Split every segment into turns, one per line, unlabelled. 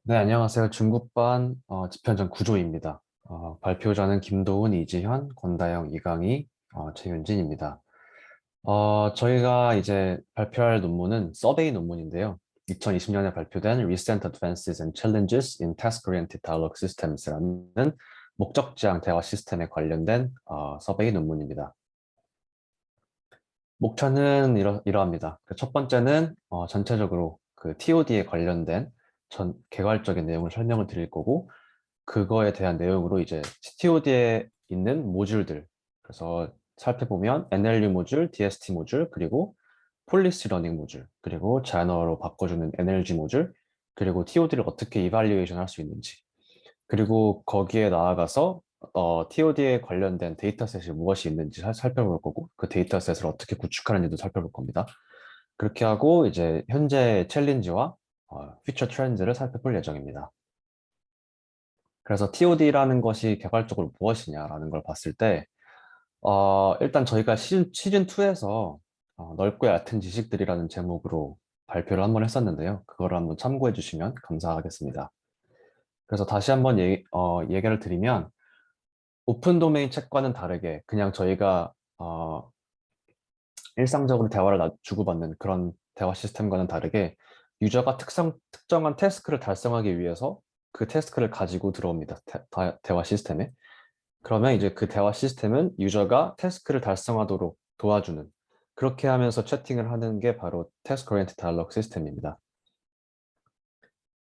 네, 안녕하세요. 중국반 집현전 구조입니다. 발표자는 김도훈, 이지현, 권다영, 이강희, 최윤진입니다. 저희가 이제 발표할 논문은 서베이 논문인데요. 2020년에 발표된 Recent Advances and Challenges in Task-Oriented Dialogue Systems라는 목적지향 대화 시스템에 관련된 서베이 논문입니다. 목차는 이러합니다. 첫 번째는 전체적으로 그 TOD에 관련된 개괄적인 내용을 설명을 드릴 거고, 그거에 대한 내용으로 이제 TOD에 있는 모듈들, 그래서 살펴보면 NLU 모듈, DST 모듈, 그리고 폴리시 러닝 모듈, 그리고 자연어로 바꿔주는 NLG 모듈, 그리고 TOD를 어떻게 이발리에이션 할 수 있는지, 그리고 거기에 나아가서 TOD에 관련된 데이터셋이 무엇이 있는지 살펴볼 거고, 그 데이터셋을 어떻게 구축하는지도 살펴볼 겁니다. 그렇게 하고 이제 현재 챌린지와 퓨처 트렌드를 살펴볼 예정입니다. 그래서 TOD라는 것이 개괄적으로 무엇이냐라는 걸 봤을 때, 일단 저희가 시즌2에서 넓고 얕은 지식들이라는 제목으로 발표를 한번 했었는데요. 그거를 한번 참고해 주시면 감사하겠습니다. 그래서 다시 한번 얘기를 드리면, 오픈 도메인 책과는 다르게 그냥 저희가 일상적으로 대화를 주고받는 그런 대화 시스템과는 다르게 유저가 특정한 태스크를 달성하기 위해서 그 태스크를 가지고 들어옵니다. 대화 시스템에. 그러면 이제 그 대화 시스템은 유저가 태스크를 달성하도록 도와주는, 그렇게 하면서 채팅을 하는 게 바로 태스크 오리엔티드 다이얼로그 시스템입니다.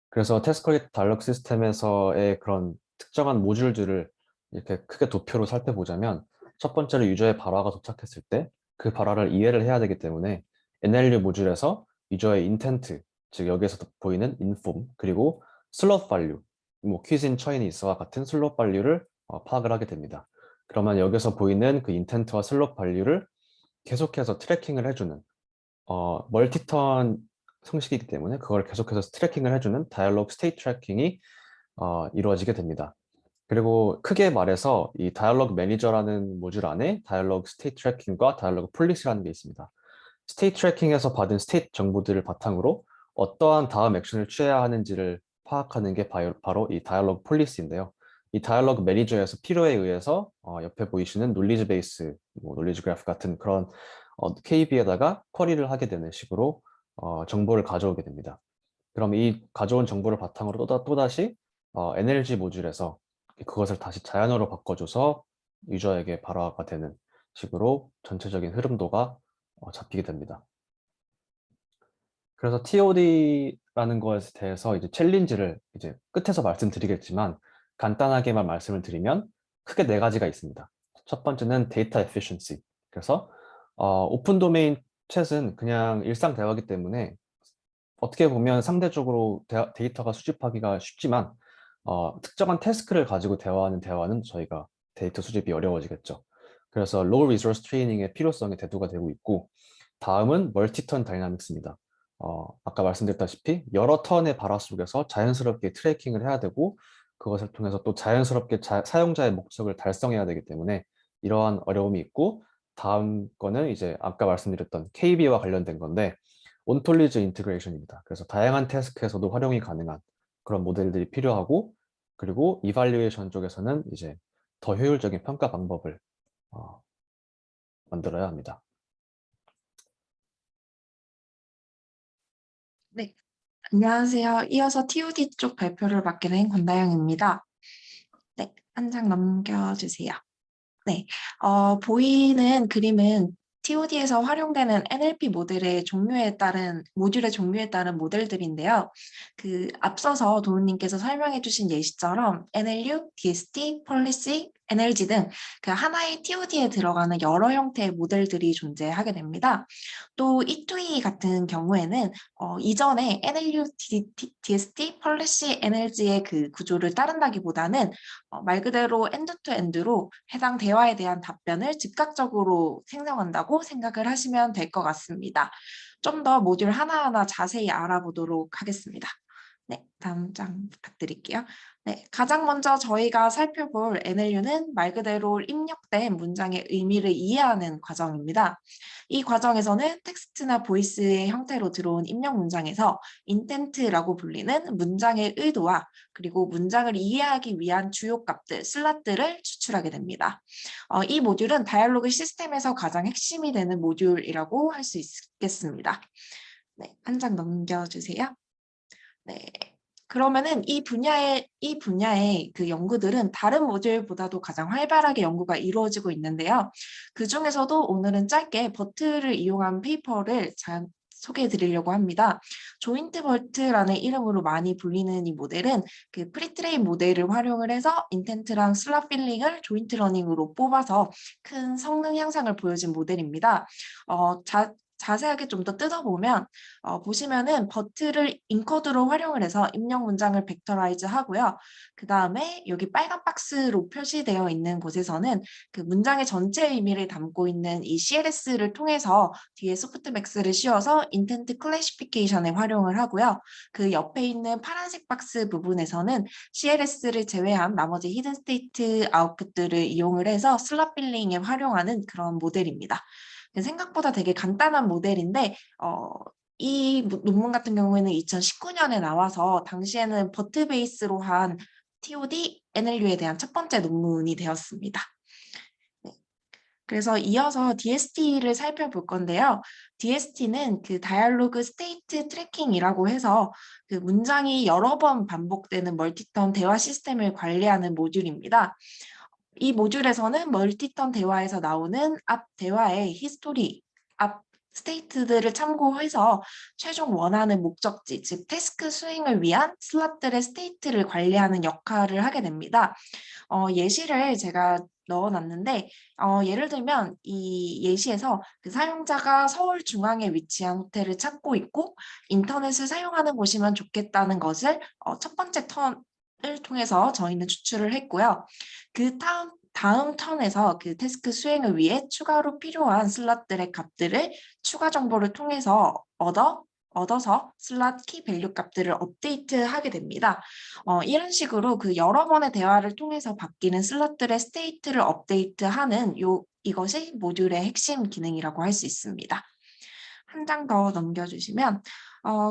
그래서 태스크 오리엔티드 다이얼로그 시스템에서의 그런 특정한 모듈들을 이렇게 크게 도표로 살펴보자면, 첫 번째로 유저의 발화가 도착했을 때 그 발화를 이해를 해야 되기 때문에 NLU 모듈에서 유저의 인텐트, 즉 여기에서 보이는 인폼, 그리고 슬롯 발류, 뭐 퀴즈인 처인이 있어와 같은 슬롯 발류를 파악을 하게 됩니다. 그러면 여기서 보이는 그 인텐트와 슬롯 발류를 계속해서 트래킹을 해주는, 멀티턴 형식이기 때문에 그걸 계속해서 트래킹을 해주는 다이얼로그 스테이트 트래킹이 이루어지게 됩니다. 그리고 크게 말해서 이 다이얼로그 매니저라는 모듈 안에 다이얼로그 스테이트 트래킹과 다이얼로그 폴리시라는 게 있습니다. 스테이트 트래킹에서 받은 스테이트 정보들을 바탕으로 어떠한 다음 액션을 취해야 하는지를 파악하는 게 바로 이 다이얼로그 폴리시인데요. 이 다이얼로그 매니저에서 필요에 의해서 옆에 보이시는 놀리지 베이스, 뭐 놀리지 그래프 같은 그런 KB에다가 쿼리를 하게 되는 식으로 정보를 가져오게 됩니다. 그럼 이 가져온 정보를 바탕으로 또다시 NLG 모듈에서 그것을 다시 자연어로 바꿔줘서 유저에게 발화가 되는 식으로 전체적인 흐름도가 잡히게 됩니다. 그래서 TOD라는 것에 대해서 이제 챌린지를 이제 끝에서 말씀드리겠지만, 간단하게만 말씀을 드리면 크게 네 가지가 있습니다. 첫 번째는 데이터 에피션시. 그래서 오픈 도메인 챗은 그냥 일상 대화이기 때문에 어떻게 보면 상대적으로 데이터가 수집하기가 쉽지만, 특정한 태스크를 가지고 대화하는 대화는 저희가 데이터 수집이 어려워지겠죠. 그래서 로우 리소스 트레이닝의 필요성이 대두가 되고 있고, 다음은 멀티턴 다이나믹스입니다. 아까 말씀드렸다시피 여러 턴의 발화 속에서 자연스럽게 트래킹을 해야 되고, 그것을 통해서 또 자연스럽게 사용자의 목적을 달성해야 되기 때문에 이러한 어려움이 있고, 다음 거는 이제 아까 말씀드렸던 KB와 관련된 건데, 온톨리지 인티그레이션입니다. 그래서 다양한 태스크에서도 활용이 가능한 그런 모델들이 필요하고, 그리고 이발리에이션 쪽에서는 이제 더 효율적인 평가 방법을 어, 만들어야 합니다.
네, 안녕하세요. 이어서 TOD 쪽 발표를 맡게 된 권다영입니다. 네, 한 장 넘겨주세요. 네, 보이는 그림은 TOD에서 활용되는 NLP 모듈의 종류에 따른 모델들인데요. 앞서서 도훈님께서 설명해 주신 예시처럼 NLU, DST, Policy, NLG 등 그 하나의 TOD에 들어가는 여러 형태의 모델들이 존재하게 됩니다. 또 E2E 같은 경우에는 이전에 NLU, DST, Policy, NLG의 그 구조를 따른다기보다는 말 그대로 엔드 투 엔드로 해당 대화에 대한 답변을 즉각적으로 생성한다고 생각을 하시면 될 것 같습니다. 좀 더 모듈 하나하나 자세히 알아보도록 하겠습니다. 네, 다음 장 부탁드릴게요. 네, 가장 먼저 저희가 살펴볼 NLU는 말 그대로 입력된 문장의 의미를 이해하는 과정입니다. 이 과정에서는 텍스트나 보이스의 형태로 들어온 입력 문장에서 인텐트라고 불리는 문장의 의도와 그리고 문장을 이해하기 위한 주요 값들, 슬롯들을 추출하게 됩니다. 이 모듈은 다이얼로그 시스템에서 가장 핵심이 되는 모듈이라고 할 수 있겠습니다. 네, 한 장 넘겨주세요. 네. 그러면은 이 분야의 그 연구들은 다른 모듈보다도 가장 활발하게 연구가 이루어지고 있는데요. 그 중에서도 오늘은 짧게 버트를 이용한 페이퍼를 소개해 드리려고 합니다. 조인트 버트라는 이름으로 많이 불리는 이 모델은 그 프리트레인 모델을 활용을 해서 인텐트랑 슬롯 필링을 조인트 러닝으로 뽑아서 큰 성능 향상을 보여준 모델입니다. 자세하게 좀 더 뜯어보면 보시면은 버트를 인코드로 활용을 해서 입력 문장을 벡터라이즈 하고요. 그 다음에 여기 빨간 박스로 표시되어 있는 곳에서는 그 문장의 전체 의미를 담고 있는 이 CLS를 통해서 뒤에 소프트맥스를 씌워서 인텐트 클래시피케이션에 활용을 하고요. 그 옆에 있는 파란색 박스 부분에서는 CLS를 제외한 나머지 히든 스테이트 아웃풋들을 이용을 해서 슬롯 빌링에 활용하는 그런 모델입니다. 생각보다 되게 간단한 모델인데 이 논문 같은 경우에는 2019년에 나와서 당시에는 버트 베이스로 한 TOD, NLU에 대한 첫 번째 논문이 되었습니다. 네. 그래서 이어서 DST를 살펴볼 건데요. DST는 그 다이얼로그 스테이트 트래킹이라고 해서 그 문장이 여러 번 반복되는 멀티턴 대화 시스템을 관리하는 모듈입니다. 이 모듈에서는 멀티턴 대화에서 나오는 앞 대화의 히스토리, 앞 스테이트들을 참고해서 최종 원하는 목적지, 즉 태스크 수행을 위한 슬롯들의 스테이트를 관리하는 역할을 하게 됩니다. 예시를 제가 넣어놨는데 예를 들면 이 예시에서 그 사용자가 서울 중앙에 위치한 호텔을 찾고 있고 인터넷을 사용하는 곳이면 좋겠다는 것을 첫 번째 턴을 통해서 저희는 추출을 했고요. 그 다음 턴에서 그 태스크 수행을 위해 추가로 필요한 슬롯들의 값들을 추가 정보를 통해서 얻어서 슬롯 키 밸류 값들을 업데이트하게 됩니다. 이런 식으로 그 여러 번의 대화를 통해서 바뀌는 슬롯들의 스테이트를 업데이트하는 이것이 모듈의 핵심 기능이라고 할 수 있습니다. 한 장 더 넘겨주시면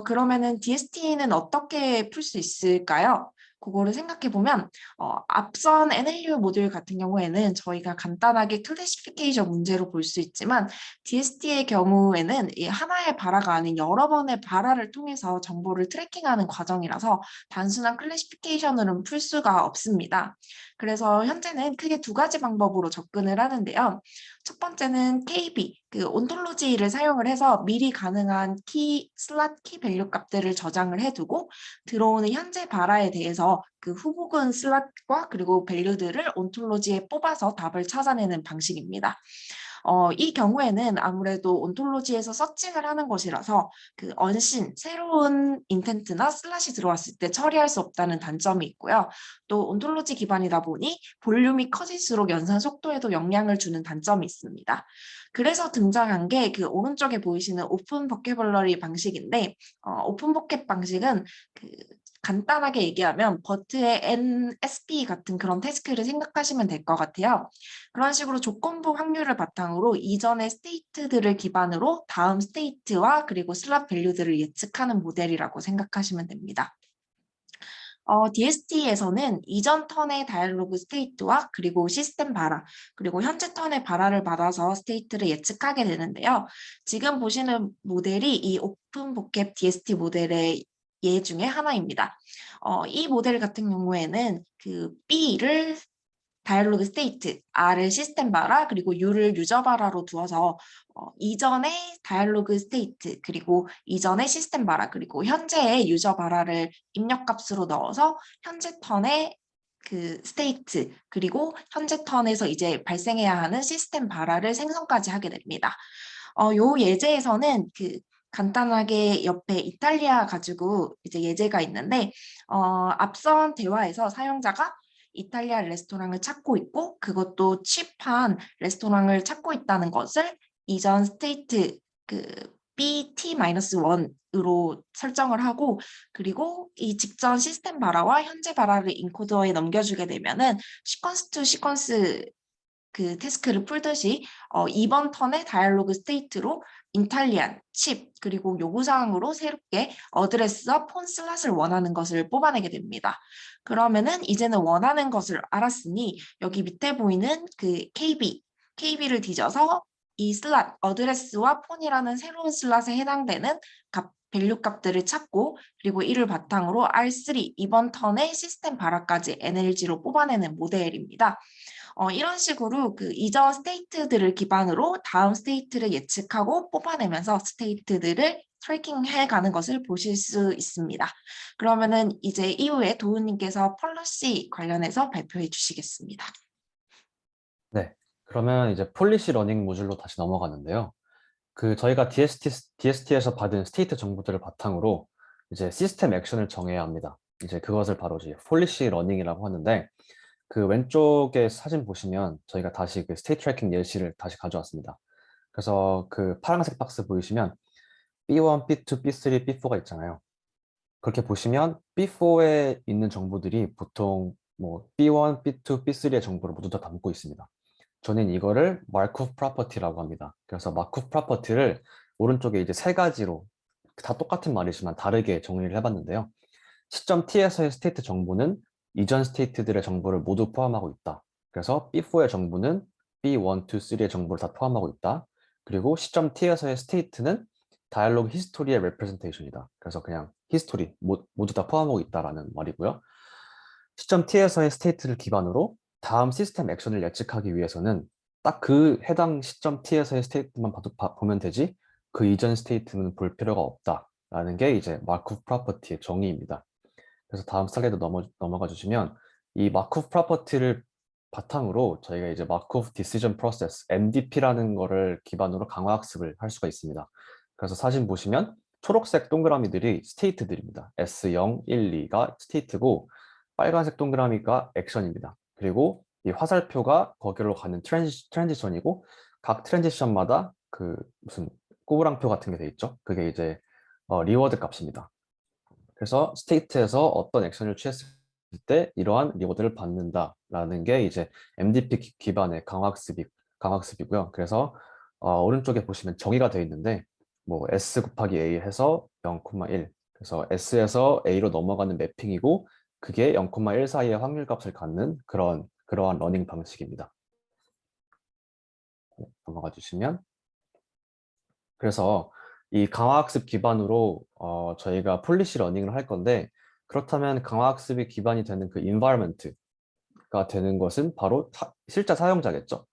그러면은 DST는 어떻게 풀 수 있을까요? 그거를 생각해 보면 앞선 NLU 모듈 같은 경우에는 저희가 간단하게 클래시피케이션 문제로 볼 수 있지만 DST의 경우에는 이 하나의 발화가 아닌 여러 번의 발화를 통해서 정보를 트래킹하는 과정이라서 단순한 클래시피케이션으로는 풀 수가 없습니다. 그래서 현재는 크게 두 가지 방법으로 접근을 하는데요. 첫 번째는 KB, 그 온톨로지를 사용을 해서 미리 가능한 슬롯 키 밸류 값들을 저장을 해두고 들어오는 현재 발화에 대해서 그 후보군 슬롯과 그리고 밸류들을 온톨로지에 뽑아서 답을 찾아내는 방식입니다. 이 경우에는 아무래도 온톨로지에서 서칭을 하는 것이라서 그 새로운 인텐트나 슬롯이 들어왔을 때 처리할 수 없다는 단점이 있고요. 또 온톨로지 기반이다 보니 볼륨이 커질수록 연산 속도에도 영향을 주는 단점이 있습니다. 그래서 등장한 게 그 오른쪽에 보이시는 오픈 버케블러리 방식인데 오픈 버켓 방식은 그 간단하게 얘기하면 버트의 NSP 같은 그런 태스크를 생각하시면 될 것 같아요. 그런 식으로 조건부 확률을 바탕으로 이전의 스테이트들을 기반으로 다음 스테이트와 그리고 슬롯 밸류들을 예측하는 모델이라고 생각하시면 됩니다. DST에서는 이전 턴의 다이얼로그 스테이트와 그리고 시스템 발화, 그리고 현재 턴의 발화를 받아서 스테이트를 예측하게 되는데요. 지금 보시는 모델이 이 오픈 보캡 DST 모델의 예 중에 하나입니다. 이 모델 같은 경우에는 그 B를 다이얼로그 스테이트, R을 시스템 발화, 그리고 U를 유저 발화로 두어서 이전의 다이얼로그 스테이트, 그리고 이전의 시스템 발화, 그리고 현재의 유저 발화를 입력값으로 넣어서 현재 턴의 그 스테이트, 그리고 현재 턴에서 이제 발생해야 하는 시스템 발화를 생성까지 하게 됩니다. 요 예제에서는 그 간단하게 옆에 이탈리아 가지고 이제 예제가 있는데 앞선 대화에서 사용자가 이탈리아 레스토랑을 찾고 있고 그것도 칩한 레스토랑을 찾고 있다는 것을 이전 스테이트 그 BT-1으로 설정을 하고 그리고 이 직전 시스템 발화와 현재 발화를 인코더에 넘겨주게 되면은 시퀀스 투 시퀀스 그 태스크를 풀듯이 이번 턴의 다이얼로그 스테이트로 인탈리안, 칩, 그리고 요구사항으로 새롭게 어드레스와 폰 슬롯을 원하는 것을 뽑아내게 됩니다. 그러면은 이제는 원하는 것을 알았으니 여기 밑에 보이는 그 KB를 뒤져서 이 슬롯, 어드레스와 폰이라는 새로운 슬롯에 해당되는 밸류 값들을 찾고 그리고 이를 바탕으로 R3 이번 턴의 시스템 발화까지 NLG로 뽑아내는 모델입니다. 이런 식으로 그 이전 스테이트들을 기반으로 다음 스테이트를 예측하고 뽑아내면서 스테이트들을 트래킹해 가는 것을 보실 수 있습니다. 그러면은 이제 이후에 도우님께서 폴리시 관련해서 발표해 주시겠습니다.
네. 그러면 이제 폴리시 러닝 모듈로 다시 넘어가는데요. 저희가 DST에서 받은 스테이트 정보들을 바탕으로 이제 시스템 액션을 정해야 합니다. 이제 그것을 바로 이제 폴리시 러닝이라고 하는데, 그 왼쪽에 사진 보시면 저희가 다시 그 스테이트 트래킹 예시를 다시 가져왔습니다. 그래서 그 파란색 박스 보이시면 B1, B2, B3, B4가 있잖아요. 그렇게 보시면 B4에 있는 정보들이 보통 뭐 B1, B2, B3의 정보를 모두 다 담고 있습니다. 저는 이거를 마르코프 프로퍼티라고 합니다. 그래서 마르코프 프로퍼티를 오른쪽에 이제 세 가지로 다 똑같은 말이지만 다르게 정리를 해봤는데요. 시점 T에서의 스테이트 정보는 이전 스테이트들의 정보를 모두 포함하고 있다. 그래서 B4의 정보는 B1, 2, 3의 정보를 다 포함하고 있다. 그리고 시점 T에서의 스테이트는 다이얼로그 히스토리의 레프레젠테이션이다. 그래서 그냥 히스토리 모두 다 포함하고 있다라는 말이고요. 시점 T에서의 스테이트를 기반으로 다음 시스템 액션을 예측하기 위해서는 딱 그 해당 시점 T에서의 스테이트만 보면 되지 그 이전 스테이트는 볼 필요가 없다라는 게 이제 마르코프 프로퍼티의 정의입니다. 그래서 다음 슬라이드 넘어가 주시면 이 마코프 프로퍼티를 바탕으로 저희가 이제 마코프 디시전 프로세스 MDP라는 거를 기반으로 강화 학습을 할 수가 있습니다. 그래서 사진 보시면 초록색 동그라미들이 스테이트들입니다. S0, 1, 2가 스테이트고 빨간색 동그라미가 액션입니다. 그리고 이 화살표가 거기로 가는 트랜지션이고 각 트랜지션마다 그 무슨 꼬부랑표 같은 게 돼 있죠. 그게 이제 리워드 값입니다. 그래서 스테이트에서 어떤 액션을 취했을 때 이러한 리워드를 받는다라는 게 이제 MDP 기반의 강학습이고요. 그래서 오른쪽에 보시면 정의가 되어 있는데 뭐 S 곱하기 A 해서 0,1 그래서 S에서 A로 넘어가는 매핑이고 그게 0,1 사이의 확률 값을 갖는 그러한 러닝 방식입니다. 네, 넘어가 주시면 그래서 이 강화학습 기반으로 저희가 폴리시 러닝을 할 건데 그렇다면 강화학습이 기반이 되는 그 environment가 되는 것은 바로 실제 사용자겠죠.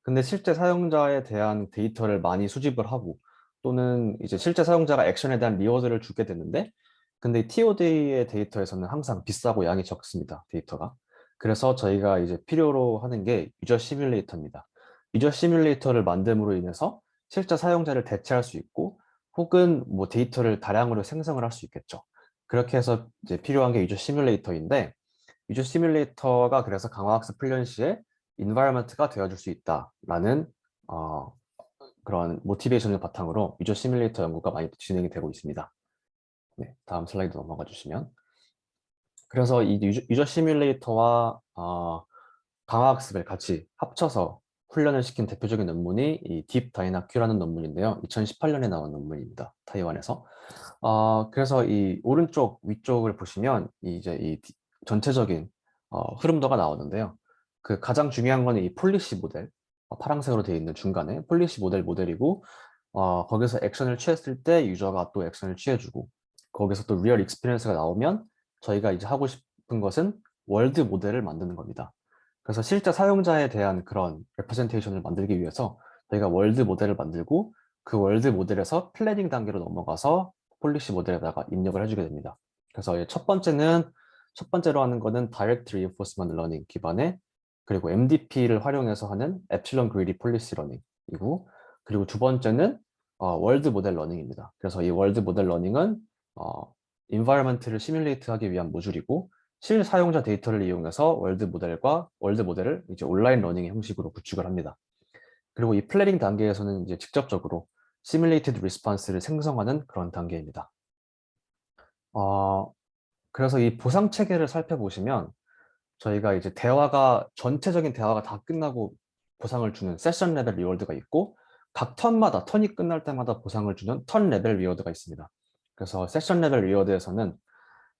근데 실제 사용자에 대한 데이터를 많이 수집을 하고 또는 이제 실제 사용자가 액션에 대한 리워드를 주게 되는데 근데 TOD의 데이터에서는 항상 비싸고 양이 적습니다. 데이터가. 그래서 저희가 이제 필요로 하는 게 유저 시뮬레이터입니다. 유저 시뮬레이터를 만듦으로 인해서 실제 사용자를 대체할 수 있고 혹은 뭐 데이터를 다량으로 생성을 할 수 있겠죠. 그렇게 해서 이제 필요한 게 유저 시뮬레이터인데 유저 시뮬레이터가 그래서 강화학습 훈련 시에 인바이러먼트가 되어줄 수 있다라는 그런 모티베이션을 바탕으로 유저 시뮬레이터 연구가 많이 진행이 되고 있습니다. 네, 다음 슬라이드 넘어가 주시면 그래서 이 유저 시뮬레이터와 강화학습을 같이 합쳐서 훈련을 시킨 대표적인 논문이 이 딥 다이나큐라는 논문인데요. 2018년에 나온 논문입니다. 타이완에서. 그래서 이 오른쪽 위쪽을 보시면 이제 이 전체적인 흐름도가 나오는데요. 그 가장 중요한 거는 이 폴리시 모델, 파란색으로 되어 있는 중간에 폴리시 모델이고 거기서 액션을 취했을 때 유저가 또 액션을 취해주고 거기서 또 리얼 익스피리언스가 나오면 저희가 이제 하고 싶은 것은 월드 모델을 만드는 겁니다. 그래서 실제 사용자에 대한 그런 레프레젠테이션을 만들기 위해서 저희가 월드 모델을 만들고 그 월드 모델에서 플래닝 단계로 넘어가서 폴리시 모델에다가 입력을 해주게 됩니다. 그래서 첫 번째로 하는 거는 Direct Reinforcement Learning 기반의 그리고 MDP를 활용해서 하는 Epsilon Greedy Policy Learning이고 그리고 두 번째는 월드 모델 러닝입니다. 그래서 이 월드 모델 러닝은 environment를 시뮬레이트하기 위한 모듈이고 실사용자 데이터를 이용해서 월드 모델을 이제 온라인 러닝의 형식으로 구축을 합니다. 그리고 이 플래닝 단계에서는 이제 직접적으로 Simulated Response를 생성하는 그런 단계입니다. 그래서 이 보상 체계를 살펴보시면 저희가 이제 전체적인 대화가 다 끝나고 보상을 주는 세션 레벨 리워드가 있고, 각 턴이 끝날 때마다 보상을 주는 턴 레벨 리워드가 있습니다. 그래서 세션 레벨 리워드에서는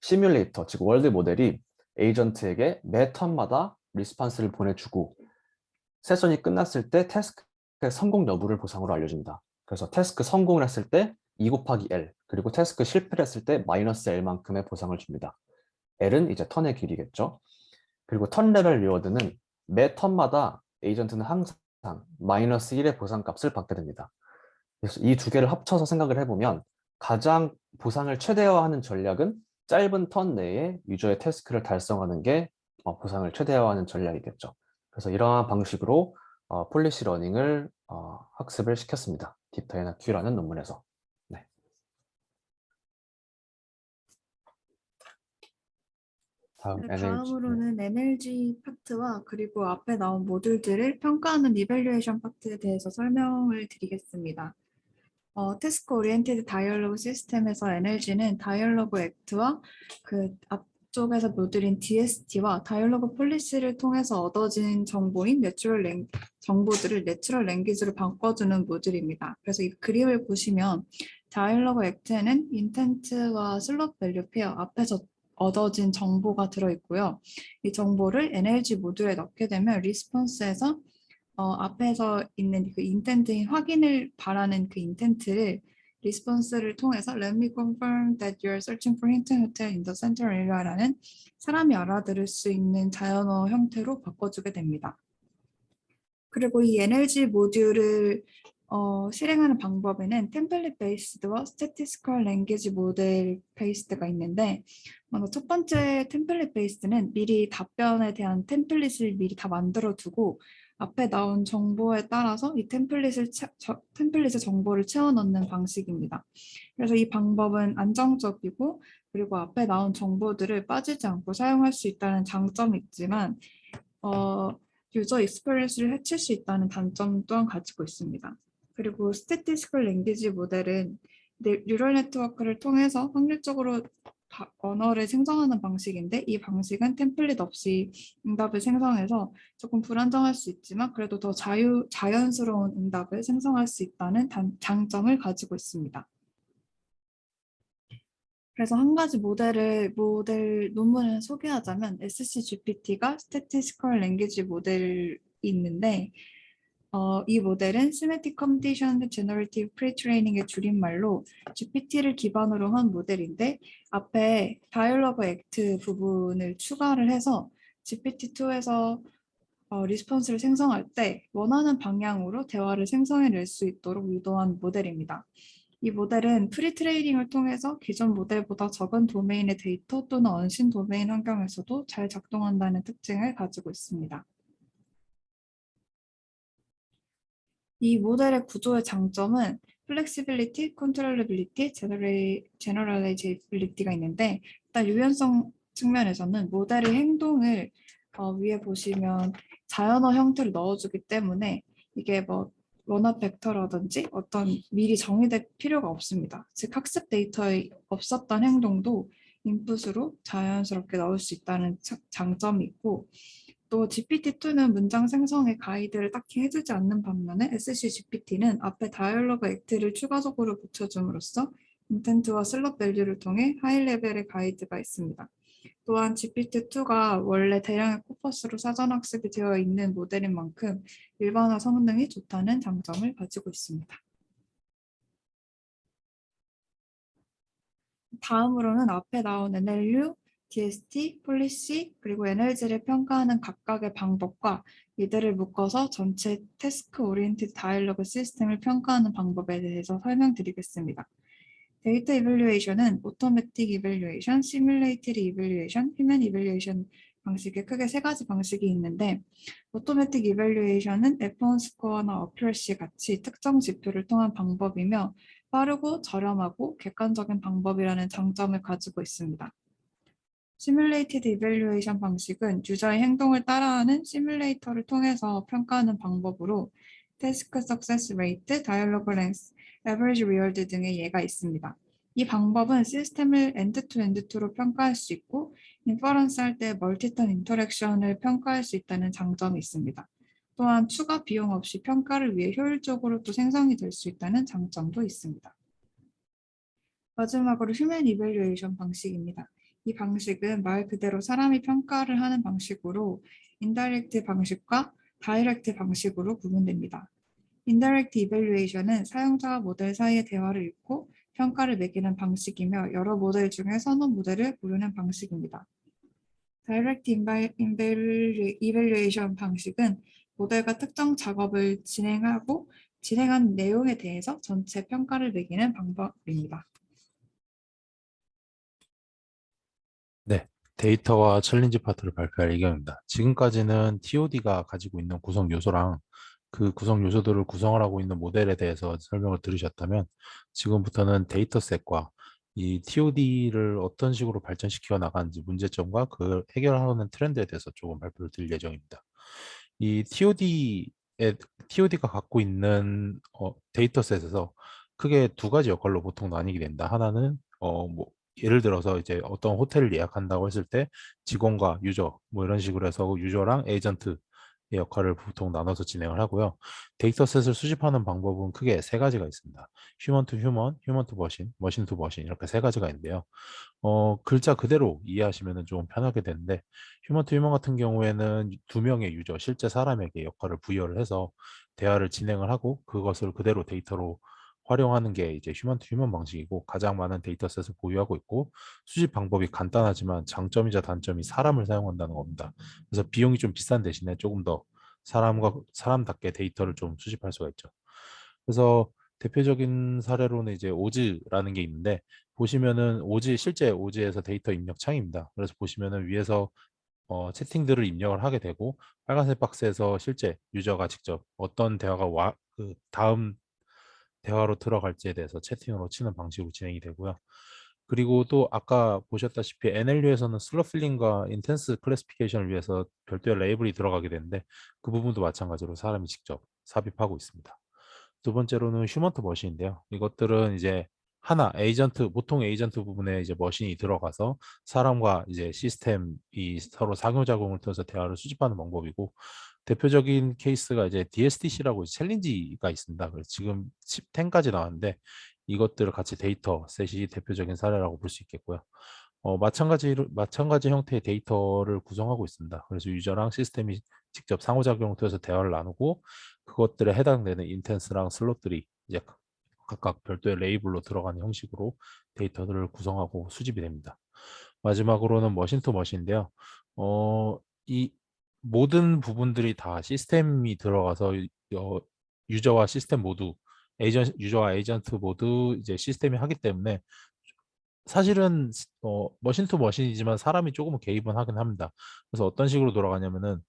시뮬레이터, 즉 월드 모델이 에이전트에게 매 턴마다 리스판스를 보내주고, 세션이 끝났을 때 태스크의 성공 여부를 보상으로 알려줍니다. 그래서 태스크 성공을 했을 때 2 곱하기 L, 그리고 태스크 실패를 했을 때 마이너스 L만큼의 보상을 줍니다. L은 이제 턴의 길이겠죠. 그리고 턴 레벨 리워드는 매 턴마다 에이전트는 항상 마이너스 1의 보상값을 받게 됩니다. 그래서 이 두 개를 합쳐서 생각을 해보면 가장 보상을 최대화하는 전략은 짧은 턴 내에 유저의 태스크를 달성하는 게 보상을 최대화하는 전략이겠죠. 그래서 이러한 방식으로 폴리시 러닝을 학습을 시켰습니다. 딥다이나큐라는 논문에서. 네. 다음
네,
NLG.
다음으로는 NLG 파트와 그리고 앞에 나온 모듈들을 평가하는 리밸류에이션 파트에 대해서 설명을 드리겠습니다. 태스크 오리엔티드 다이얼로그 시스템에서 NLG는 다이얼로그 액트와 그 앞쪽에서 모듈인 DST와 다이얼로그 폴리시를 통해서 얻어진 정보인 정보들을 내추럴 랭귀지로 바꿔주는 모듈입니다. 그래서 이 그림을 보시면 다이얼로그 액트에는 인텐트와 슬롯 밸류 페어 앞에서 얻어진 정보가 들어있고요. 이 정보를 NLG 모듈에 넣게 되면 리스폰스에서 앞에서 있는 그 인텐트인 확인을 바라는 그 인텐트를 리스폰스를 통해서 Let me confirm that you are searching for Hinton Hotel in the Central Area라는 사람이 알아들을 수 있는 자연어 형태로 바꿔주게 됩니다. 그리고 이 NLG 모듈을 실행하는 방법에는 템플릿 베이스드와 스태티스컬 랭귀지 모델 베이스드가 있는데 첫 번째 템플릿 베이스드는 미리 답변에 대한 템플릿을 미리 다 만들어 두고 앞에 나온 정보에 따라서 이 템플릿의 정보를 채워 넣는 방식입니다. 그래서 이 방법은 안정적이고 그리고 앞에 나온 정보들을 빠지지 않고 사용할 수 있다는 장점이 있지만 유저 익스피리언스를 해칠 수 있다는 단점 또한 가지고 있습니다. 그리고 스태티스컬 랭귀지 모델은 뉴럴 네트워크를 통해서 확률적으로 언어를 생성하는 방식인데 이 방식은 템플릿 없이 응답을 생성해서 조금 불안정할 수 있지만 그래도 더 자연스러운 응답을 생성할 수 있다는 장점을 가지고 있습니다. 그래서 한 가지 모델 논문을 소개하자면 SCGPT가 Statistical Language 모델이 있는데 이 모델은 Semantic Conditioned Generative Pre-training의 줄임말로 GPT를 기반으로 한 모델인데 앞에 Dialogue Act 부분을 추가를 해서 GPT-2에서 리스폰스를 생성할 때 원하는 방향으로 대화를 생성해낼 수 있도록 유도한 모델입니다. 이 모델은 프리트레이닝을 통해서 기존 모델보다 적은 도메인의 데이터 또는 언신 도메인 환경에서도 잘 작동한다는 특징을 가지고 있습니다. 이 모델의 구조의 장점은 플렉시빌리티, 컨트롤러빌리티, 제너럴라이제빌리티가 있는데 일단 유연성 측면에서는 모델의 행동을 위에 보시면 자연어 형태로 넣어주기 때문에 이게 뭐 원어 벡터라든지 어떤 미리 정의될 필요가 없습니다. 즉 학습 데이터에 없었던 행동도 인풋으로 자연스럽게 넣을 수 있다는 장점이 있고 또 GPT-2는 문장 생성의 가이드를 딱히 해주지 않는 반면에 SCGPT는 앞에 다이얼로그 액트를 추가적으로 붙여줌으로써 인텐트와 슬롯 밸류를 통해 하이 레벨의 가이드가 있습니다. 또한 GPT-2가 원래 대량의 코퍼스로 사전 학습이 되어 있는 모델인 만큼 일반화 성능이 좋다는 장점을 가지고 있습니다. 다음으로는 앞에 나온 NLU, DST, 폴리시, 그리고 NLG를 평가하는 각각의 방법과 이들을 묶어서 전체 태스크 오리엔티드 다이얼로그 시스템을 평가하는 방법에 대해서 설명드리겠습니다. 데이터 이밸류에이션은 오토매틱 이밸류에이션, 시뮬레이티드 이밸류에이션, 휴먼 이밸류에이션 방식에 크게 세 가지 방식이 있는데 오토매틱 이밸류에이션은 F1 스코어나 어큐러시 같이 특정 지표를 통한 방법이며 빠르고 저렴하고 객관적인 방법이라는 장점을 가지고 있습니다. 시뮬레이티드 이밸류에이션 방식은 유저의 행동을 따라하는 시뮬레이터를 통해서 평가하는 방법으로 태스크 석세스 레이트, 다이얼로그 랭스, average real 등의 예가 있습니다. 이 방법은 시스템을 end-to-end-to로 평가할 수 있고 인퍼런스 할 때 멀티턴 인터랙션을 평가할 수 있다는 장점이 있습니다. 또한 추가 비용 없이 평가를 위해 효율적으로 또 생성이 될 수 있다는 장점도 있습니다. 마지막으로 휴먼 이밸류에이션 방식입니다. 이 방식은 말 그대로 사람이 평가를 하는 방식으로 인다이렉트 방식과 다이렉트 방식으로 구분됩니다. 인다이렉트 이밸류에이션은 사용자와 모델 사이의 대화를 잇고 평가를 매기는 방식이며 여러 모델 중에 선호 모델을 고르는 방식입니다. 다이렉트 이밸류에이션 방식은 모델과 특정 작업을 진행하고 진행한 내용에 대해서 전체 평가를 매기는 방법입니다.
네, 데이터와 챌린지 파트를 발표할 예정입니다. 지금까지는 TOD가 가지고 있는 구성 요소랑 그 구성 요소들을 구성을 하고 있는 모델에 대해서 설명을 들으셨다면 지금부터는 데이터셋과 이 TOD를 어떤 식으로 발전시켜 나가는지 문제점과 그 해결하는 트렌드에 대해서 조금 발표를 드릴 예정입니다. 이 TOD가 갖고 있는 데이터셋에서 크게 두 가지 역할로 보통 나뉘게 된다. 하나는 뭐 예를 들어서 이제 어떤 호텔을 예약한다고 했을 때 직원과 유저 뭐 이런 식으로 해서 유저랑 에이전트의 역할을 보통 나눠서 진행을 하고요. 데이터셋을 수집하는 방법은 크게 세 가지가 있습니다. 휴먼 투 휴먼, 휴먼 투 머신, 머신 투 머신 이렇게 세 가지가 있는데요. 글자 그대로 이해하시면 좀 편하게 되는데 휴먼 투 휴먼 같은 경우에는 두 명의 유저, 실제 사람에게 역할을 부여를 해서 대화를 진행을 하고 그것을 그대로 데이터로 활용하는 게 이제 휴먼 투 휴먼 방식이고 가장 많은 데이터셋을 보유하고 있고 수집 방법이 간단하지만 장점이자 단점이 사람을 사용한다는 겁니다. 그래서 비용이 좀 비싼 대신에 조금 더 사람답게 데이터를 좀 수집할 수가 있죠. 그래서 대표적인 사례로는 이제 오즈라는 게 있는데 보시면은 실제 오즈에서 데이터 입력 창입니다. 그래서 보시면은 위에서 채팅들을 입력을 하게 되고 빨간색 박스에서 실제 유저가 직접 어떤 대화가 그 다음 대화로 들어갈지에 대해서 채팅으로 치는 방식으로 진행이 되고요. 그리고 또 아까 보셨다시피 NLU에서는 슬롯 필링과 인텐스 클래시피케이션을 위해서 별도의 레이블이 들어가게 되는데 그 부분도 마찬가지로 사람이 직접 삽입하고 있습니다. 두 번째로는 휴먼 투 머신인데요. 이것들은 이제 보통 에이전트 부분에 이제 머신이 들어가서 사람과 이제 시스템이 서로 상호작용을 통해서 대화를 수집하는 방법이고 대표적인 케이스가 이제 DSTC라고 챌린지가 있습니다. 그래서 지금 10까지 나왔는데 이것들을 같이 데이터 셋이 대표적인 사례라고 볼 수 있겠고요. 마찬가지 형태의 데이터를 구성하고 있습니다. 그래서 유저랑 시스템이 직접 상호작용을 통해서 대화를 나누고 그것들에 해당되는 인텐스랑 슬롯들이 이제 각각 별도의 레이블로 들어가는 형식으로 데이터들을 구성하고 수집이 됩니다. 마지막으로는 머신 투 머신인데요. 이 모든 부분들이 다 시스템이 들어가서 유저와 시스템 모두 유저와 에이전트 모두 이제 시스템이 하기 때문에 사실은 머신 투 머신이지만 사람이 조금은 개입은 하긴 합니다. 그래서 어떤 식으로 돌아가냐면은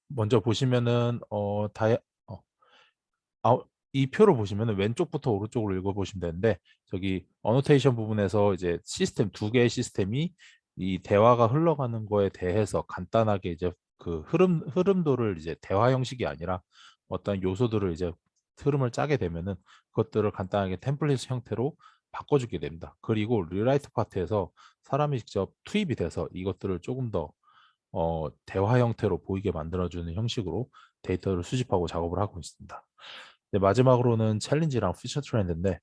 먼저 보시면은 이 표를 보시면은 왼쪽부터 오른쪽으로 읽어보시면 되는데 저기 어노테이션 부분에서 이제 두 개의 시스템이 이 대화가 흘러가는 거에 대해서 간단하게 이제 그 흐름도를 이제 대화 형식이 아니라 어떤 요소들을 이제 흐름을 짜게 되면은 그것들을 간단하게 템플릿 형태로 바꿔주게 됩니다. 그리고 리라이트 파트에서 사람이 직접 투입이 돼서 이것들을 조금 더 대화 형태로 보이게 만들어주는 형식으로 데이터를 수집하고 작업을 하고 있습니다. 네, 마지막으로는 챌린지랑 피처 트렌드인데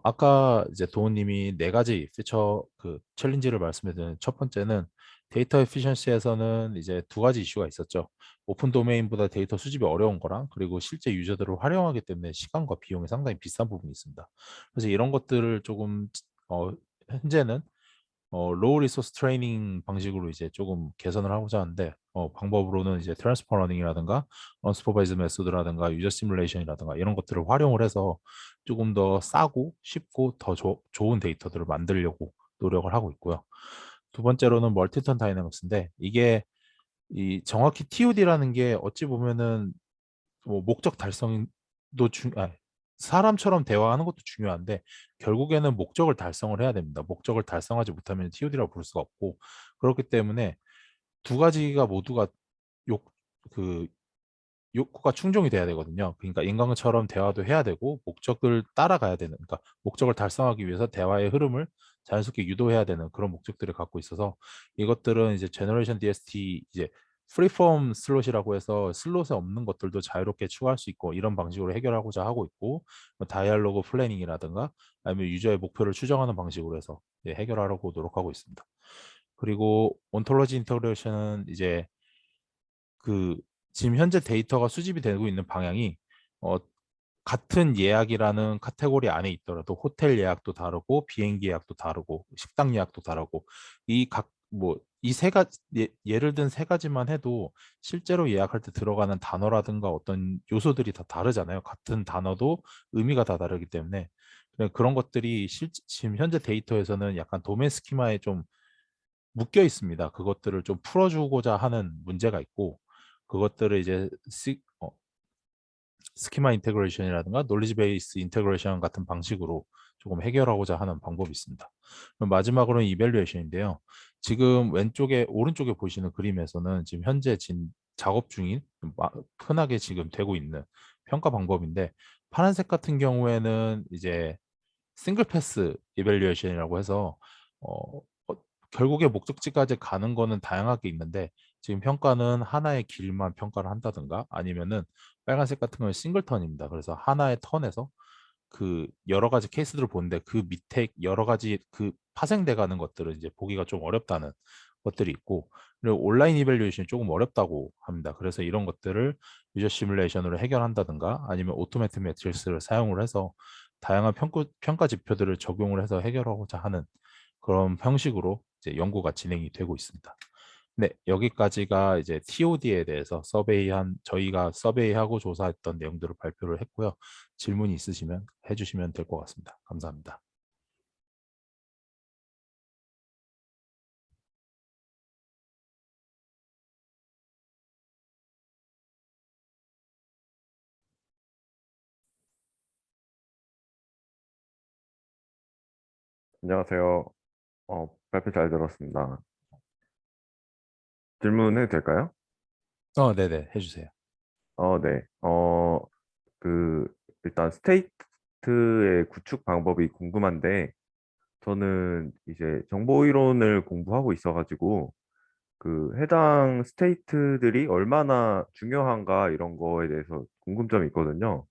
아까 이제 도훈님이 네 가지 피처 그 챌린지를 말씀해 드린 첫 번째는 데이터 에피션시에서는 이제 두 가지 이슈가 있었죠. 오픈 도메인보다 데이터 수집이 어려운 거랑 그리고 실제 유저들을 활용하기 때문에 시간과 비용이 상당히 비싼 부분이 있습니다. 그래서 이런 것들을 조금 현재는 로우 리소스 트레이닝 방식으로 이제 조금 개선을 하고자 하는데 방법으로는 이제 트랜스퍼 러닝이라든가 언스퍼바이즈 메소드라든가 유저 시뮬레이션이라든가 이런 것들을 활용을 해서 조금 더 싸고 쉽고 더 좋은 데이터들을 만들려고 노력을 하고 있고요. 두 번째로는 멀티턴 다이내믹스인데 이게 정확히 TOD라는 게 어찌 보면은 뭐 목적 달성도 사람처럼 대화하는 것도 중요한데 결국에는 목적을 달성을 해야 됩니다. 목적을 달성하지 못하면 TOD라고 부를 수가 없고 그렇기 때문에 두 가지가 모두가 그 욕구가 충족이 돼야 되거든요. 그러니까 인간처럼 대화도 해야 되고 목적을 따라가야 되는, 그러니까 목적을 달성하기 위해서 대화의 흐름을 자연스럽게 유도해야 되는 그런 목적들을 갖고 있어서 이것들은 이제 제너레이션 DST 이제 프리폼 슬롯이라고 해서 슬롯에 없는 것들도 자유롭게 추가할 수 있고 이런 방식으로 해결하고자 하고 있고 뭐 다이얼로그 플래닝이라든가 아니면 유저의 목표를 추정하는 방식으로 해서 해결하려고 노력하고 있습니다. 그리고 온톨로지 인터그레이션은 이제 그 지금 현재 데이터가 수집이 되고 있는 방향이 어, 같은 예약이라는 카테고리 안에 있더라도 호텔 예약도 다르고 비행기 예약도 다르고 식당 예약도 다르고 이 각 뭐 이 세 가지 예를 든 세 가지만 해도 실제로 예약할 때 들어가는 단어라든가 어떤 요소들이 다 다르잖아요. 같은 단어도 의미가 다 다르기 때문에 그런 것들이 지금 현재 데이터에서는 약간 도메인 스키마에 좀 묶여 있습니다. 그것들을 좀 풀어주고자 하는 문제가 있고 그것들을 이제 스키마 인테그레이션이라든가 놀리지 베이스 인테그레이션 같은 방식으로 조금 해결하고자 하는 방법이 있습니다. 그럼 마지막으로는 이밸류에이션인데요. 지금 오른쪽에 보시는 그림에서는 지금 현재 작업 중인 흔하게 지금 되고 있는 평가 방법인데 파란색 같은 경우에는 이제 싱글 패스 이밸류에이션이라고 해서 어, 어, 결국에 목적지까지 가는 거는 다양하게 있는데 지금 평가는 하나의 길만 평가를 한다든가 아니면은 빨간색 같은 경우는 싱글턴입니다. 그래서 하나의 턴에서 그 여러 가지 케이스들을 보는데 그 밑에 여러 가지 그 파생돼 가는 것들은 이제 보기가 좀 어렵다는 것들이 있고 그리고 온라인 이밸류에이션이 조금 어렵다고 합니다. 그래서 이런 것들을 유저 시뮬레이션으로 해결한다든가 아니면 오토매틱 매트릭스를 사용을 해서 다양한 평가 지표들을 적용을 해서 해결하고자 하는 그런 형식으로 이제 연구가 진행이 되고 있습니다. 네, 여기까지가 이제 TOD에 대해서 저희가 서베이하고 조사했던 내용들을 발표를 했고요. 질문이 있으시면 해주시면 될 것 같습니다. 감사합니다.
안녕하세요. 발표 잘 들었습니다. 질문해도 될까요?
네네, 해주세요.
네. 그, 일단 스테이트의 구축 방법이 궁금한데, 저는 이제 정보이론을 공부하고 있어가지고, 그 해당 스테이트들이 얼마나 중요한가 이런 거에 대해서 궁금점이 있거든요.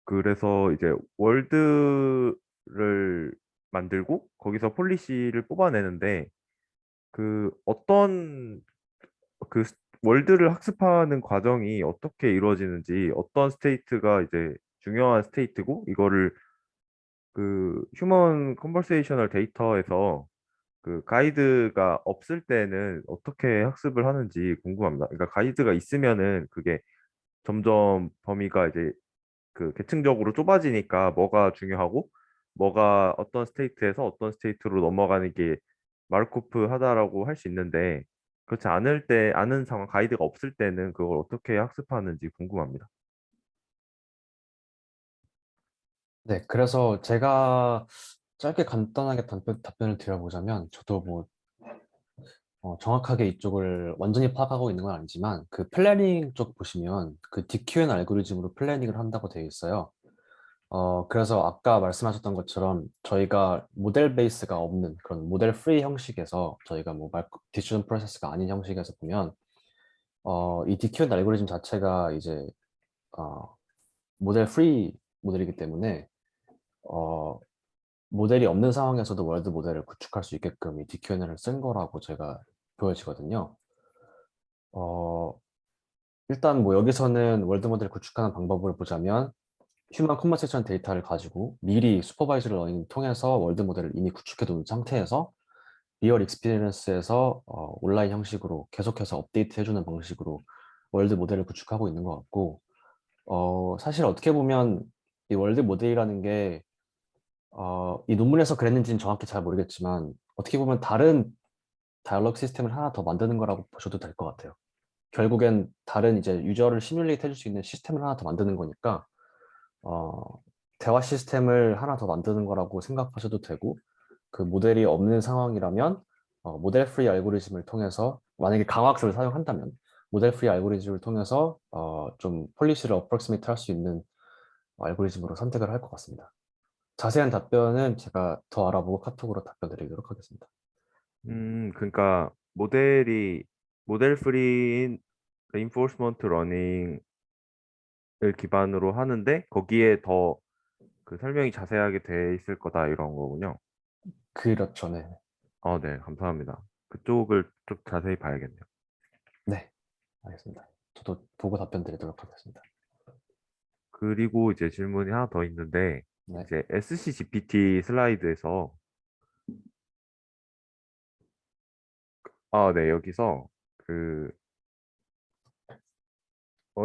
그래서 이제 월드를 만들고, 거기서 폴리시를 뽑아내는데, 그 어떤 그 월드를 학습하는 과정이 어떻게 이루어지는지 어떤 스테이트가 이제 중요한 스테이트고 이거를 그 휴먼 컨버세이셔널 데이터에서 그 가이드가 없을 때는 어떻게 학습을 하는지 궁금합니다. 그러니까 가이드가 있으면은 그게 점점 범위가 이제 그 계층적으로 좁아지니까 뭐가 중요하고 뭐가 어떤 스테이트에서 어떤 스테이트로 넘어가는 게 마르코프 하다라고 할 수 있는데 그렇지 않을 때 아는 상황 가이드가 없을 때는 그걸 어떻게 학습하는지 궁금합니다.
네, 그래서 제가 짧게 간단하게 답변을 드려보자면 저도 뭐 정확하게 이쪽을 완전히 파악하고 있는 건 아니지만 그 플래닝 쪽 보시면 그 DQN 알고리즘으로 플래닝을 한다고 되어 있어요. 그래서 아까 말씀하셨던 것처럼 저희가 모델 베이스가 없는 그런 모델 프리 형식에서 저희가 뭐 디시전 프로세스가 아닌 형식에서 보면 이 DQN 알고리즘 자체가 이제 어, 모델 프리 모델이기 때문에 어, 모델이 없는 상황에서도 월드 모델을 구축할 수 있게끔 이 DQN을 쓴 거라고 제가 보여지거든요. 어, 일단 뭐 여기서는 월드 모델을 구축하는 방법을 보자면 휴먼 컨버세이션 데이터를 가지고 미리 슈퍼바이저를 러닝 통해서 월드 모델을 이미 구축해 놓은 상태에서 리얼 익스피리언스에서 온라인 형식으로 계속해서 업데이트 해주는 방식으로 월드 모델을 구축하고 있는 것 같고 사실 어떻게 보면 이 월드 모델이라는 게 이 논문에서 그랬는지는 정확히 잘 모르겠지만 어떻게 보면 다른 다이얼로그 시스템을 하나 더 만드는 거라고 보셔도 될 것 같아요. 결국엔 다른 이제 유저를 시뮬레이트 해줄 수 있는 시스템을 하나 더 만드는 거니까 어, 대화 시스템을 하나 더 만드는 거라고 생각하셔도 되고 그 모델이 없는 상황이라면 모델 프리 알고리즘을 통해서 만약에 강화학습을 사용한다면 모델 프리 알고리즘을 통해서 좀 폴리시를 어프로크시메이트 할 수 있는 알고리즘으로 선택을 할 것 같습니다. 자세한 답변은 제가 더 알아보고 카톡으로 답변 드리도록 하겠습니다.
그러니까 모델 프리인 레인포스먼트 러닝을 기반으로 하는데 거기에 더 그 설명이 자세하게 돼 있을 거다 이런 거군요.
그렇죠, 네.
네, 감사합니다. 그쪽을 좀 자세히 봐야겠네요.
네, 알겠습니다. 저도 보고 답변 드리도록 하겠습니다.
그리고 이제 질문이 하나 더 있는데
네.
이제 SCGPT 슬라이드에서 네, 여기서 그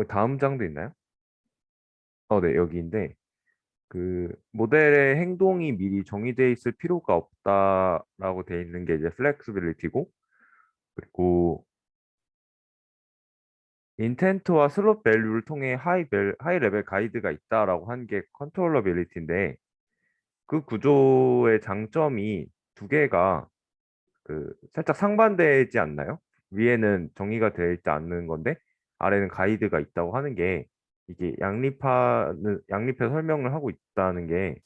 다음 장도 있나요? 네, 여기인데 그 모델의 행동이 미리 정의되어 있을 필요가 없다라고 돼 있는 게 이제 플렉스빌리티고 그리고 인텐트와 슬롯 밸류를 통해 하이 레벨 가이드가 있다라고 한 게 컨트롤러빌리티인데 그 구조의 장점이 두 개가 그 살짝 상반되지 않나요? 위에는 정의가 되어 있지 않는 건데 아래는 가이드가 있다고 하는 게 이게 양립해 설명을 하고 있다는 게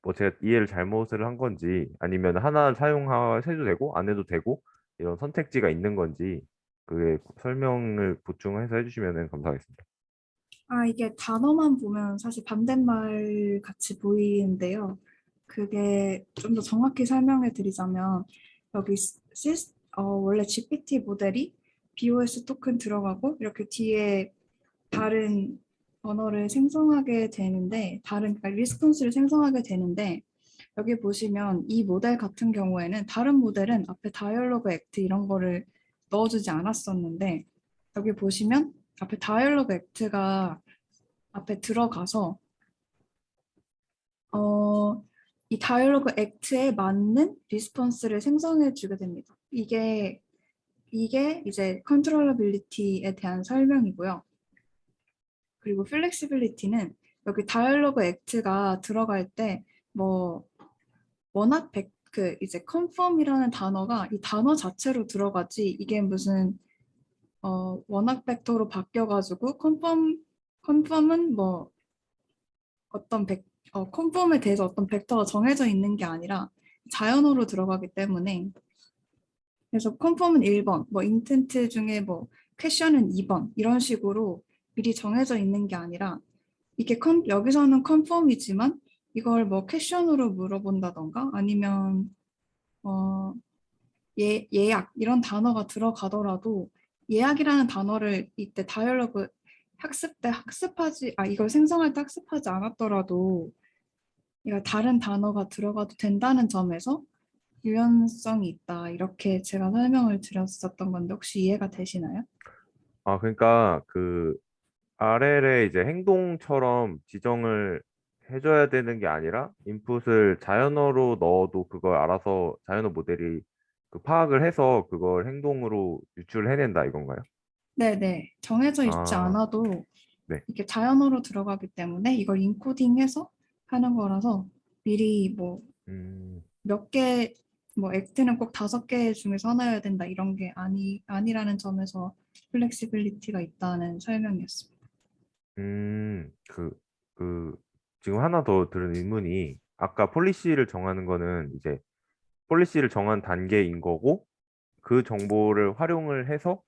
뭐 제가 이해를 잘못을 한 건지 아니면 하나 사용해도 되고 안 해도 되고 이런 선택지가 있는 건지 그게 설명을 보충해서 해주시면 감사하겠습니다.
이게 단어만 보면 사실 반대말 같이 보이는데요. 그게 좀 더 정확히 설명해 드리자면 여기 원래 GPT 모델이 BOS 토큰 들어가고 이렇게 뒤에 다른 언어를 생성하게 되는데 그러니까 리스폰스를 생성하게 되는데 여기 보시면 이 모델 같은 경우에는 다른 모델은 앞에 다이얼로그 액트 이런 거를 넣어주지 않았었는데 여기 보시면 앞에 다이얼로그 액트가 앞에 들어가서 어, 이 다이얼로그 액트에 맞는 리스폰스를 생성해 주게 됩니다. 이게 이제 컨트롤러빌리티에 대한 설명이고요. 그리고 플렉시빌리티는 여기 다이얼로그 액트가 들어갈 때 뭐 워낙 그 이제 컨펌이라는 단어가 이 단어 자체로 들어가지 이게 무슨 워낙 벡터로 바뀌어가지고 컨펌은 뭐 어떤 컨펌에 대해서 어떤 벡터가 정해져 있는 게 아니라 자연어로 들어가기 때문에 그래서 컨펌은 1번, 뭐 인텐트 중에 뭐 퀘션은 2번 이런 식으로 미리 정해져 있는 게 아니라 이게 여기서는 컨펌이지만 이걸 뭐 퀘션으로 물어본다던가 아니면 어, 예약 이런 단어가 들어가더라도 예약이라는 단어를 이때 다이얼로그 학습 때 이걸 생성할 때 학습하지 않았더라도 얘가 다른 단어가 들어가도 된다는 점에서 유연성이 있다. 이렇게 제가 설명을 드렸었던 건데 혹시 이해가 되시나요?
그러니까 그 RL의 이제 행동처럼 지정을 해줘야 되는 게 아니라 인풋을 자연어로 넣어도 그걸 알아서 자연어 모델이 그 파악을 해서 그걸 행동으로 유출해낸다 이건가요?
네네. 정해져 있지
아,
않아도
네.
이게 자연어로 들어가기 때문에 이걸 인코딩해서 하는 거라서 미리 뭐
음,
몇 개, 뭐 액트는 꼭 5개 중에서 하나여야 된다 이런 게 아니라는 점에서 플렉시빌리티가 있다는 설명이었습니다.
그, 지금 하나 더 들은 의문이 아까 폴리시를 정하는 거는 이제 폴리시를 정한 단계인 거고 그 정보를 활용을 해서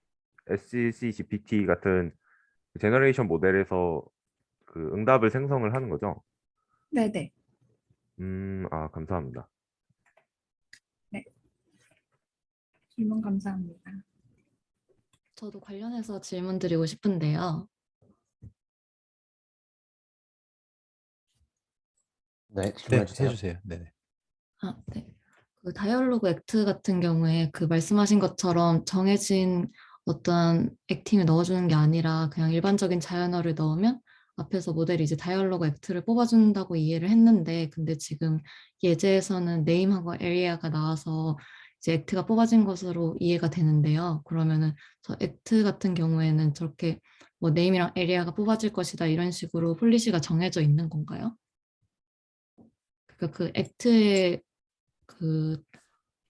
SC GPT 같은 제너레이션 모델에서 그 응답을 생성을 하는 거죠.
네네.
감사합니다.
네. 질문 감사합니다.
저도 관련해서 질문 드리고 싶은데요.
네, 질문해 주세요.
해주세요. 네네.
네. 그 다이얼로그 액트 같은 경우에 그 말씀하신 것처럼 정해진 어떠한 액팅을 넣어주는 게 아니라 그냥 일반적인 자연어를 넣으면 앞에서 모델이 이제 다이얼로그 액트를 뽑아준다고 이해를 했는데 근데 지금 예제에서는 네임하고 에리아가 나와서 이제 액트가 뽑아진 것으로 이해가 되는데요. 그러면은 저 액트 같은 경우에는 저렇게 뭐 네임이랑 에리아가 뽑아질 것이다 이런 식으로 폴리시가 정해져 있는 건가요? 그러니까 그 액트의 그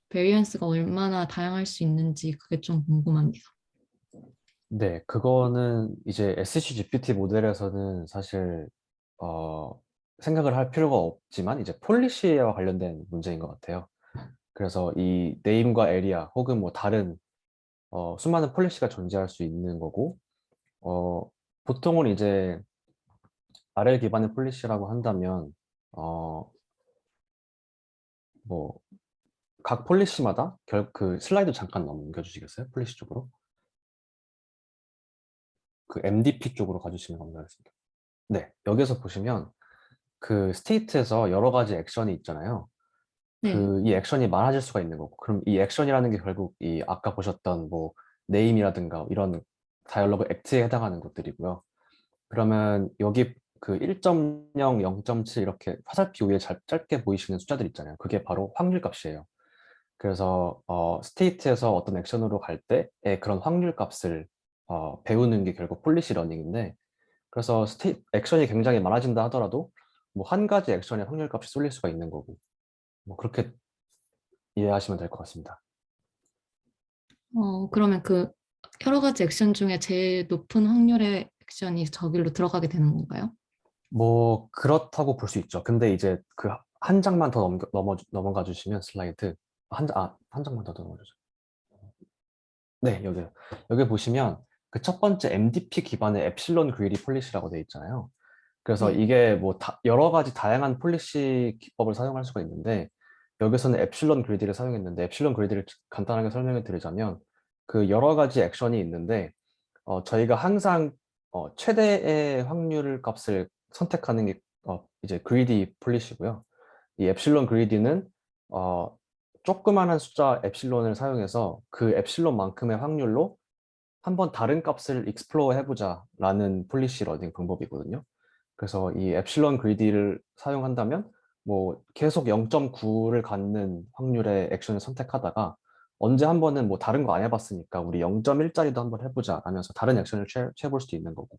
베리언스가 얼마나 다양할 수 있는지 그게 좀 궁금합니다.
네, 그거는 이제 SCGPT 모델에서는 사실 생각을 할 필요가 없지만 이제 폴리시와 관련된 문제인 것 같아요. 그래서 이 네임과 에리아 혹은 뭐 다른 수많은 폴리시가 존재할 수 있는 거고 어, 보통은 이제 RL 기반의 폴리시라고 한다면 뭐 각 폴리시마다 그 슬라이드 잠깐 넘겨주시겠어요? 폴리시 쪽으로 그 MDP 쪽으로 가주시면 감사하겠습니다. 네, 여기서 보시면 그 스테이트에서 여러 가지 액션이 있잖아요.
네.
그 이 액션이 많아질 수가 있는 거고, 그럼 이 액션이라는 게 결국 이 아까 보셨던 뭐 네임이라든가 이런 다이얼로그 액트에 해당하는 것들이고요. 그러면 여기 그 1.0, 0.7 이렇게 화살표 위에 짧게 보이시는 숫자들 있잖아요. 그게 바로 확률 값이에요. 그래서 스테이트에서 어떤 액션으로 갈 때의 그런 확률 값을 배우는 게 결국 폴리시 러닝인데, 그래서 액션이 굉장히 많아진다 하더라도 뭐 한 가지 액션에 확률 값이 쏠릴 수가 있는 거고, 뭐 그렇게 이해하시면 될 것 같습니다.
그러면 그 여러 가지 액션 중에 제일 높은 확률의 액션이 저길로 들어가게 되는 건가요?
뭐 그렇다고 볼 수 있죠. 근데 이제 그 한 장만 더 넘어가 주시면 슬라이드 한 장만 더 넘어가 주세요. 네, 여기 보시면 그 첫 번째 MDP 기반의 엡실론 그리디 폴리시라고 되어 있잖아요. 그래서
네.
이게 뭐 여러 가지 다양한 폴리시 기법을 사용할 수가 있는데, 여기서는 엡실론 그리디를 사용했는데, 엡실론 그리디를 간단하게 설명해 드리자면 그 여러 가지 액션이 있는데 저희가 항상 최대의 확률 값을 선택하는 게 이제 그리디 폴리시고요. 이 엡실론 그리디는 조그마한 숫자 엡실론을 사용해서 그 엡실론만큼의 확률로 한번 다른 값을 익스플로어 해보자라는 폴리시 러닝 방법이거든요. 그래서 이 엡실론 그리디를 사용한다면 뭐 계속 0.9를 갖는 확률의 액션을 선택하다가 언제 한 번은 뭐 다른 거 안 해봤으니까 우리 0.1짜리도 한번 해보자 하면서 다른 액션을 취해볼 수도 있는 거고,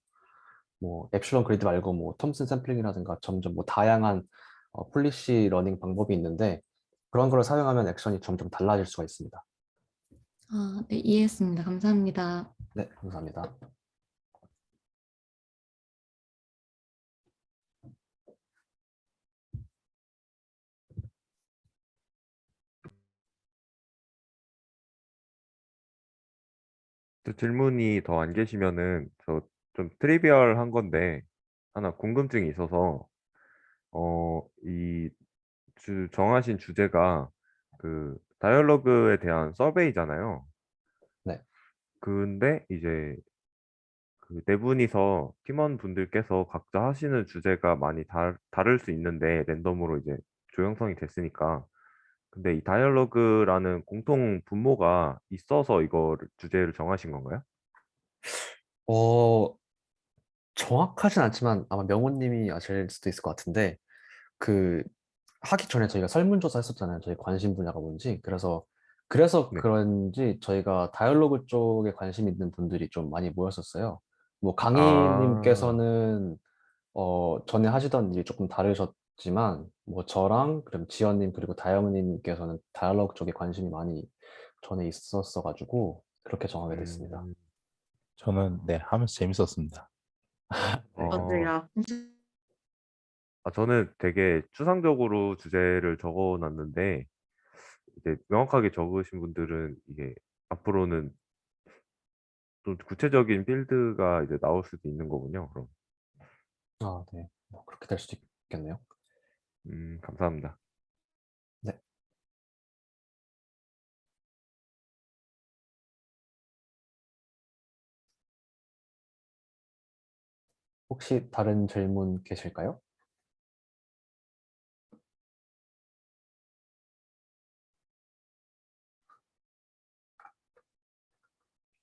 뭐 엡실론 그리드 말고 뭐 톰슨 샘플링이라든가 점점 뭐 다양한 폴리시 러닝 방법이 있는데, 그런 걸 사용하면 액션이 점점 달라질 수가 있습니다.
네, 이해했습니다. 감사합니다.
네, 감사합니다.
또 질문이 더 안 계시면은 저 좀 트리비얼한 건데 하나 궁금증이 있어서 이 정하신 주제가 그 다이얼로그에 대한 서베이잖아요.
네.
근데 이제 그 네 분이서 팀원분들께서 각자 하시는 주제가 많이 다를 수 있는데 랜덤으로 이제 조형성이 됐으니까, 근데 이 다이얼로그라는 공통 분모가 있어서 이거 주제를 정하신 건가요?
어, 정확하진 않지만 아마 명호님이 아실 수도 있을 것 같은데, 그 하기 전에 저희가 설문조사 했었잖아요. 저희 관심 분야가 뭔지. 그래서
네.
그런지 저희가 다이얼로그 쪽에 관심 있는 분들이 좀 많이 모였었어요. 뭐
아,
강희님께서는 전에 하시던 일이 조금 다르셨지만, 뭐 저랑 그럼 지연님 그리고 다영님께서는 다이얼로그 쪽에 관심이 많이 전에 있었어가지고 그렇게 정하게 됐습니다.
음,
저는 네, 하면서 재밌었습니다.
네.
어, 저는 되게 추상적으로 주제를 적어놨는데 이제 명확하게 적으신 분들은 이게 앞으로는 또 구체적인 필드가 이제 나올 수도 있는 거군요. 그럼.
네. 뭐 그렇게 될 수도 있겠네요.
감사합니다.
네. 혹시 다른 질문 계실까요?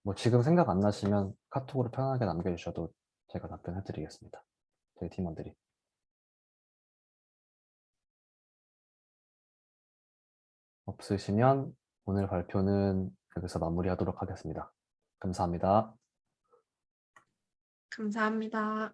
뭐 지금 생각 안 나시면 카톡으로 편하게 남겨주셔도 제가 답변해 드리겠습니다. 저희 팀원들이. 없으시면 오늘 발표는 여기서 마무리하도록 하겠습니다. 감사합니다.
감사합니다.